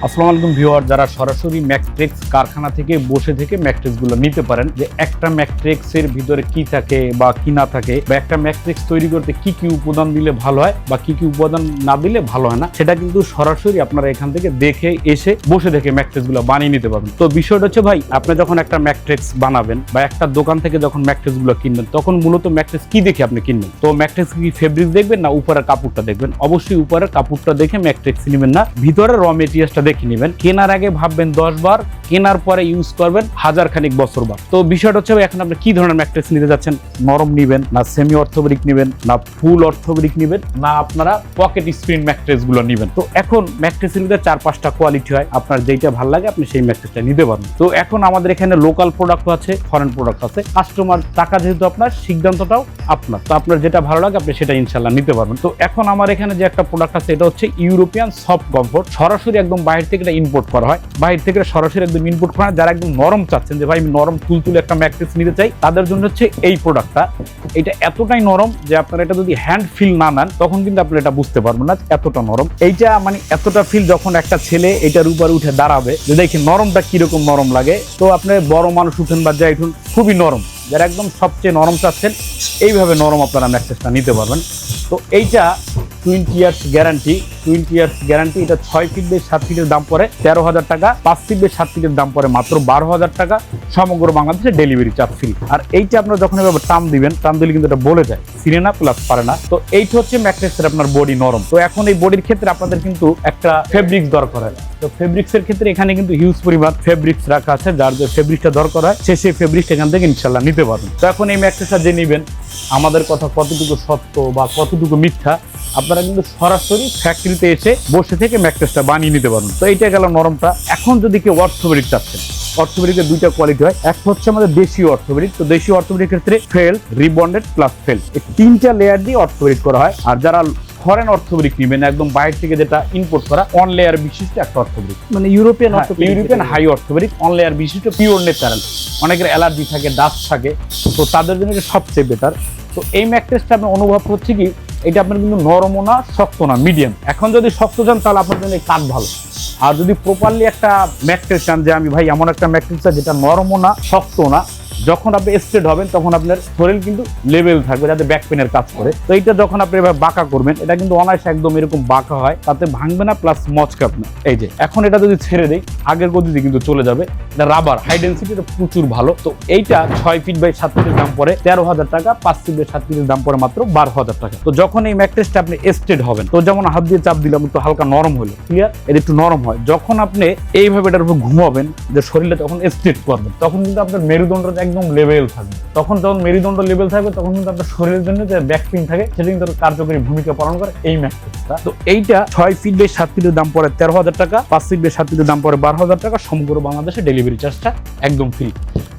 আসসালামু আলাইকুম ভিউয়ার, যারা সরাসরি ম্যাট্রিক্স কারখানা থেকে বসে থেকে ম্যাট্রিক্সগুলো নিতে পারেন, যে একটা ম্যাট্রিক্সের ভিতরে কি থাকে বা কি না থাকে, বা একটা ম্যাট্রিক্স তৈরি করতে কি কি উপাদান দিলে ভালো হয় বা কি কি উপাদান না দিলে ভালো হয় না, সেটা কিন্তু সরাসরি আপনারা এখান থেকে দেখে এসে বসে থেকে ম্যাট্রিক্সগুলো বানিয়ে নিতে পারবেন। তো বিষয়টা হচ্ছে ভাই, আপনি যখন একটা ম্যাট্রিক্স বানাবেন বা একটা দোকান থেকে যখন ম্যাট্রিক্সগুলো কিনবেন, তখন মূলত ম্যাট্রিক্স কি দেখে আপনি কিনবেন? তো ম্যাট্রিক্স কি ফেব্রিক দেখবেন না উপরের কাপড়টা দেখবেন? অবশ্যই উপরের কাপড়টা দেখে ম্যাট্রিক্স নেবেন না, ভিতরে র মেটেরিয়ালসটা দেখে নেবেন। কেনার আগে ভাববেন 10 বার, কেনার পরে ইউজ করবেন 1000 খানিক বছর বার। তো বিষয়টা হচ্ছে এখন আপনি কি ধরনের ম্যাট্রিক্স নিতে যাচ্ছেন? নরম নেবেন না সেমি অর্থোবেরিক নেবেন না ফুল অর্থোবেরিক নেবেন না আপনারা পকেট স্প্রিং ম্যাট্রিক্স গুলো নেবেন? তো এখন ম্যাট্রিক্সের ভিতরে 4-5টা কোয়ালিটি হয়, আপনার যেটা ভালো লাগে আপনি সেই ম্যাট্রিক্সটা নিতে পারবেন। তো এখন আমাদের এখানে লোকাল প্রোডাক্ট আছে, ফরেন প্রোডাক্ট আছে। কাস্টমার টাকা যেহেতু আপনার, সিদ্ধান্তটাও আপনার। তো আপনার যেটা ভালো লাগে আপনি সেটা ইনশাল্লাহ নিতে পারবেন। তো এখন আমার এখানে যে একটা প্রোডাক্ট আছে, এটা হচ্ছে ইউরোপিয়ান সফট কমফোর্ট। সরাসরি একদম বাইরে থেকে এটা ইম্পোর্ট করা হয়, বাইরে থেকে সরাসরি একদম ইম্পোর্ট করা হয়। যারা একদম নরম চাচ্ছেন যে ভাই আমি নরম তুলতুলে একটা ম্যাট্রিক্স নিতে চাই, তাদের জন্য হচ্ছে এই প্রোডাক্টটা। এটা এতটাই নরম যে আপনারা এটা যদি হ্যান্ড ফিল না নেন তখন কিন্তু আপনারা এটা বুঝতে পারবেন না এতটা নরম। এইটা মানে এতটা ফিল যখন একটা ছেলে এটার উপরে উঠে দাঁড়াবে, যে দেখি নরমটা কিরকম নরম লাগে। তো আপনি বড় মানুষ উঠেন বা যাই উঠুন, খুবই নরম। যারা একদম সবচেয়ে নরম চাচ্ছেন, এইভাবে নরম আপনারা ম্যাট্রিক্সটা নিতে পারবেন। তো এইটা 20 ইয়ার্স গ্যারান্টি, 20 ইয়ার্স গ্যারান্টি। এটা 6 ফিট বাই 7 ফিটের দাম পড়ে 13,000 টাকা, 5 ফিট বাই 7 ফিটের দাম পড়ে মাত্র 12,000 টাকা, সমগ্র বাংলাদেশে ডেলিভারি চার্জ ফ্রি। আর এইটা আপনারা যখন এভাবে টান দিবেন, টান দিলে কিন্তু এটা বলে যায়, ছিঁড়ে না প্লাস পারে না। তো এইটা হচ্ছে ম্যাট্রিক্সের আপনার বডি নরম। তো এখন এই বডির ক্ষেত্রে আপনাদের কিন্তু একটা ফেব্রিক্স দরকার হয়। তো ফেব্রিক্সের ক্ষেত্রে এখানে কিন্তু হিউজ পরিমাণ ফেব্রিক্স রাখা আছে, যার যে ফেব্রিক্সটা দরকার হয় সেই ফেব্রিক্স এখান থেকে ইনশাল্লাহ নিতে পারবেন। তো এখন এই ম্যাট্রিক্সটা যে নেবেন, আমাদের কথা কতটুকু সত্য বা কতটুকু মিথ্যা, আপনারা কিন্তু সরাসরি ফ্যাক্টরিতে এসে বসে থেকে ম্যাট্রিক্সটা বানিয়ে নিতে পারবেন। তো এইটা গেল নরমটা। এখন যদি কেউ অর্থোবেরিক চাচ্ছেন, অর্থোবেরিকের দুইটা কোয়ালিটি হয়। একটা হচ্ছে আমাদের দেশীয় অর্থোবেরিক। তো দেশীয় অর্থোবেরিক ক্ষেত্রে ফেল, রিবন্ডেড প্লাস ফেল, এই 3টা লেয়ার দিয়ে অর্থোবেরিক করা হয়। আর যারা ফরেন অর্থোবেরিক নেবেন, একদম বাইরে থেকে যেটা ইম্পোর্ট করা, অন লেয়ার বিশিষ্ট একটা অর্থোবেরিক, মানে ইউরোপিয়ান হাই অর্থোবেরিক, অন লেয়ার বিশিষ্ট, পিওর ন্যাচারাল। অনেকের অ্যালার্জি থাকে, ডাস্ট থাকে, তো তাদের জন্য এটা সবচেয়ে বেটার। তো এই ম্যাট্রিক্সটা আপনার অনুভব হচ্ছে কি, এটা আপনার কিন্তু নরমও না শক্ত না, মিডিয়াম। এখন যদি শক্ত চান তাহলে আপনার জন্য কাঠ ভালো। আর যদি প্রপারলি একটা ম্যাট্রিক্স চান, যে আমি ভাই এমন একটা ম্যাট্রিক্স যেটা নরমও না শক্ত না, যখন আপনি স্ট্রেট হবেন তখন আপনার শরীর কিন্তু লেভেল থাকবে, যাতে ব্যাক পেনের কাজ করে। তো এইটা যখন আপনি এবার বাঁকা করবেন, এটা কিন্তু অনায়াসে একদম এরকম বাঁকা হয়, তাতে ভাঙবে না প্লাস মচকাবে না। এই যে এখন এটা যদি ছেড়ে দেই, আগের গতিতে কিন্তু চলে যাবে। এটা রাবার, হাই ডেন্সিটি, এটা প্রচুর ভালো। তো এইটা 6 ফিট বাই 7 ফিটের দাম পড়ে 13,000 টাকা, 5 ফিট বাই 7 ফিটের দাম পড়ে মাত্র 12,000 টাকা। তো যখন এই ম্যাট্রিক্সটা আপনি স্ট্রেট হবেন, তো যেমন হাত দিয়ে চাপ দিলাম একটু হালকা নরম হলো, ক্লিয়ার, এটা একটু নরম হয়। যখন আপনি এইভাবে এটার উপর ঘুমাবেন, যে শরীরটা যখন স্ট্রেট করবেন, তখন কিন্তু আপনার মেরুদণ্ডটা একদম লেভেল থাকবে। তখন যখন মেরুদণ্ড লেভেল থাকবে, তখন কিন্তু আপনার শরীরের জন্য যে ব্যাক পেইন থাকে, সেটা কিন্তু কার্যকরী ভূমিকা পালন করে এই ম্যাট্রিক্সটা। তো এইটা 6 ফিট বাই 7 ফিটের দাম পড়ে 13,000 টাকা, 5 ফিট বাই 7 ফিটের দাম পড়ে 12,000 টাকা, সমগ্র বাংলাদেশে ডেলিভারি চার্জটা একদম ফ্রি।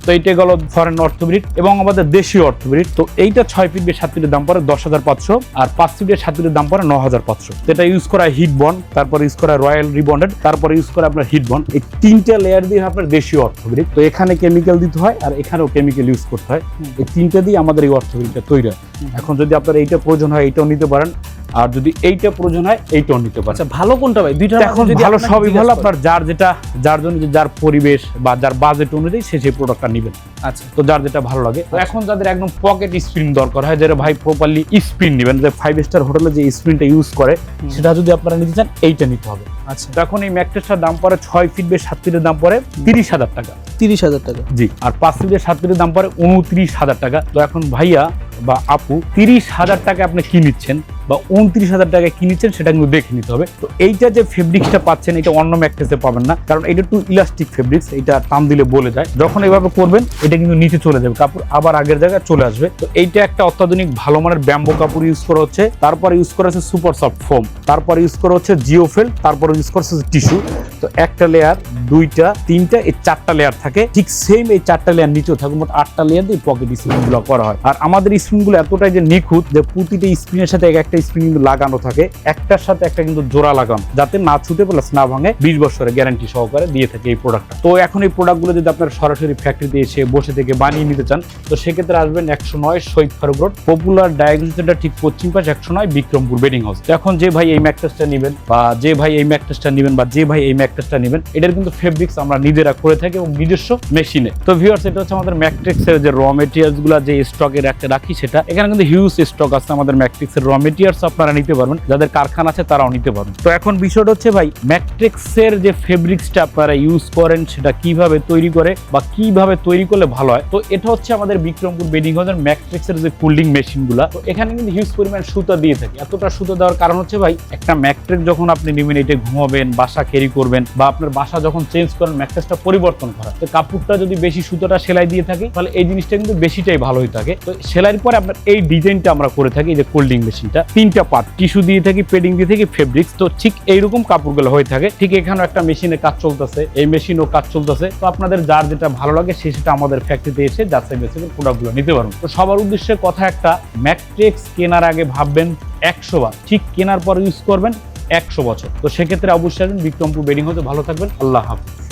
তো এইটা গেল ফরেন অর্থোবেরিক এবং আমাদের দেশীয় অর্থোবেরিক। তো এইটা 6 ফিট বাই 7 ফিটের দাম পড়ে 10,500, আর 5 ফিট বাই 7 ফিটের দাম পড়ে 9,500। এটা ইউজ করা হিট বন্ড, তারপর ইউজ করা রয়্যাল রিবন্ডেড, তারপর ইউজ করা আপনার হিট বন্ড। এই 3টা লেয়ার দিয়ে আপনার দেশীয় অর্থোবেরিক। তো এখানে কেমিক্যাল দিতে হয় আর এখানেও কেমিক্যাল ইউজ করতে হয়। এই 3টা দিয়ে আমাদের এই অর্থোবেরিকটা তৈরি হয়। এখন যদি আপনার এইটা প্রয়োজন হয়, এইটাও নিতে পারেন, আর যদি এইটা প্রয়োজন হয় এইটাও নিতে পারেন। আচ্ছা, ভালো কোনটা ভাই? দুইটা এখন ভালো, সবই ভালো। আপনার যার যেটা, যার জন্য যার পরিবেশ বা যার বাজেট অনুযায়ী সেই প্রোডাক্টটা নেবেন। আচ্ছা, তো যার যেটা ভালো লাগে। তো এখন যাদের একদম পকেট স্প্রিং দরকার হয়, যারা ভাই প্রপারলি স্প্রিং নেবেন, যে 5 স্টার হোটেলে যে স্প্রিংটা ইউজ করে, সেটা যদি আপনারা নিতে চান এইটা নিতে হবে। আচ্ছা, তো এখন এই ম্যাট্রিক্সটার দাম পড়ে 6 ফিট বাই 7 ফিটের দাম পড়ে 30,000 টাকা, 30,000 টাকা জি। আর 5 ফিট বাই 7 ফিটের দাম পড়ে 29,000 টাকা। তো এখন ভাইয়া বা আপু, 30,000 টাকা আপনি কি নিচ্ছেন বা 29,000 টাকায় কি নিচ্ছেন, সেটা কিন্তু দেখে নিতে হবে। তো এইটা যে ফেব্রিক্সটা পাচ্ছেন, এটা অন্য ম্যাট্রিক্সে পাবেন না, কারণ এটা একটু ইলাস্টিক ফেব্রিক্স, এটা টান দিলে বলে যায়। যখন এইভাবে করবেন, এটা কিন্তু নিচে চলে যাবে, কাপড় আবার আগের জায়গায় চলে আসবে। তো এইটা একটা অত্যাধুনিক ভালো মানের ব্যাম্বো কাপড় ইউজ করা হচ্ছে, তারপরে ইউজ করা হচ্ছে সুপার সফট ফোম, তারপরে ইউজ করা হচ্ছে জিওফেল, তারপরে ইউজ করা হচ্ছে টিস্যু। তো একটা লেয়ার, দুইটা, তিনটা, এই 4টা লেয়ার থাকে। ঠিক সেম এই 4টা লেয়ার নিচেও থাকে, মোট 8টা লেয়ার দিয়ে পকেট স্প্রিংগুলো করা হয়। আর আমাদের স্প্রিংগুলো এতটাই যে নিখুঁত, যে প্রতিটা স্প্রিংয়ের সাথে একটা স্প্রিং কিন্তু লাগানো থাকে, একটার সাথে একটা কিন্তু জোড়া লাগানো, যাতে না ছুটে প্লাস না ভাঙে। 20 বছরের গ্যারান্টি সহকারে দিয়ে থাকে এই প্রোডাক্টটা। তো এখন এই প্রোডাক্টগুলো যদি আপনারা সরাসরি ফ্যাক্টরিতে এসে বসে থেকে বানিয়ে নিতে চান, তো সেক্ষেত্রে আসবেন 109 Shahid Faruk road, popular diagnostic centre ঠিক পশ্চিম পাশ 109 বিক্রমপুর বেডিং হাউস। এখন যে ভাই এই ম্যাট্রিক্সটা নেবেন বা যে ভাই এই ম্যাট্রিক্সটা নেবেন বা যে ভাই এই ম্যাট্রিক্স ম্যাট্রেসটা নেবেন, এটার কিন্তু ফেব্রিক্স আমরা নিজেরা করে থাকি এবং নিজস্ব মেশিনে। তো ভিউয়ার্স, এটা হচ্ছে আমাদের ম্যাট্রিক্সের যে র মেটেরিয়ালস গুলো যে স্টকে রাখি সেটা, এখানে কিন্তু হিউজ স্টক আছে আমাদের ম্যাট্রিক্সের র মেটেরিয়ালস, আপনারা নিতে পারবেন, যাদের কারখানা আছে তারাও নিতে পারবেন। তো এখন বিষয়টা হচ্ছে ভাই, ম্যাট্রিক্সের যে ফেব্রিক্সটা আপনারা ইউজ করেন সেটা কিভাবে তৈরি করে বা কিভাবে তৈরি করলে ভালো হয়। তো এটা হচ্ছে আমাদের বিক্রমপুর বেডিং হাউসের ম্যাট্রিক্সের যে কুলিং মেশিন গুলা, তো এখানে কিন্তু হিউজ পরিমাণ সুতা দিয়ে থাকে। এতটা সুতা দেওয়ার কারণ হচ্ছে ভাই, একটা ম্যাট্রিক্স যখন আপনি নেবেন, এটা ঘুমাবেন, বাসা ক্যারি করবেন, বা আপনার বাসা যখন চেঞ্জ করেন, ম্যাট্রেসটা পরিবর্তন করা, তো কাপড়টা যদি বেশি সুতোটা সেলাই দিয়ে থাকে তাহলে এই জিনিসটা কিন্তু বেশিটাই ভালো হয়ে থাকে। তো সেলাইয়ের পরে আপনার এই ডিজাইনটা আমরা করে থাকি, এই যে কোল্ডিং মেশিনটা 3টা পার্ট, টিস্যু দিয়ে থাকি, পেডিং দিয়ে থাকি, ফেব্রিক্স, তো ঠিক এইরকম কাপড়গুলো হয়ে থাকে। ঠিক এখানেও একটা মেশিনে কাজ চলতেছে, এই মেশিনও কাজ চলতেছে। তো আপনাদের যার যেটা ভালো লাগে সেটা আমাদের ফ্যাক্টরিতে এসে যাচাই বাছাই করে প্রোডাক্টগুলো নিতে পারবেন। তো সবার উদ্দেশ্যে কথা একটা, ম্যাট্রিক্স কেনার আগে ভাববেন 100 বার, ঠিক কেনার পর ইউজ করবেন 100 বছর। তো সেক্ষেত্রে অবশ্যই বিক্রমপুর বেডিং হাউসে। ভালো থাকবেন, আল্লাহ হাফেজ।